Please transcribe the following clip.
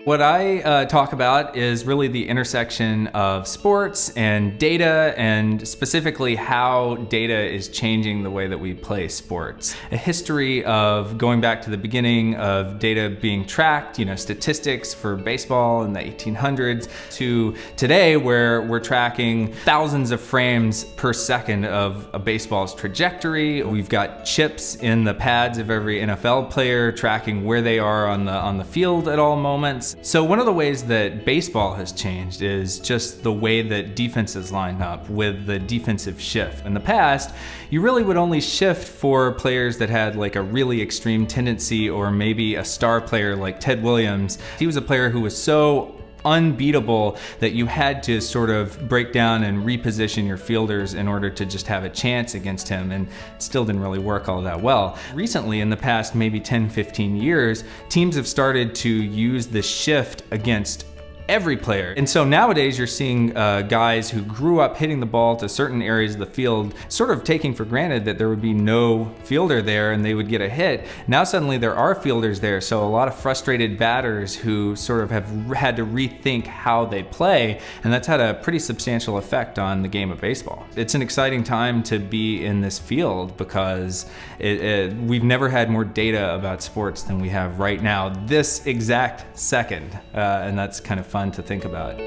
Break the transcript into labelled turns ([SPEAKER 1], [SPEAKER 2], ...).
[SPEAKER 1] What I talk about is really the intersection of sports and data, and specifically how data is changing the way that we play sports. A history of going back to the beginning of data being tracked, statistics for baseball in the 1800s, to today where we're tracking thousands of frames per second of a baseball's trajectory. We've got chips in the pads of every NFL player tracking where they are on the field at all moments. So one of the ways that baseball has changed is just the way that defenses line up with the defensive shift. In the past, you really would only shift for players that had like a really extreme tendency, or maybe a star player like Ted Williams. He was a player who was so unbeatable that you had to sort of break down and reposition your fielders in order to just have a chance against him, and it still didn't really work all that well. Recently, in the past maybe 10-15 years, teams have started to use the shift against every player. And so nowadays you're seeing guys who grew up hitting the ball to certain areas of the field, sort of taking for granted that there would be no fielder there and they would get a hit. Now suddenly there are fielders there, so a lot of frustrated batters who sort of have had to rethink how they play, and that's had a pretty substantial effect on the game of baseball. It's an exciting time to be in this field because we've never had more data about sports than we have right now, this exact second, and that's kind of fun to think about.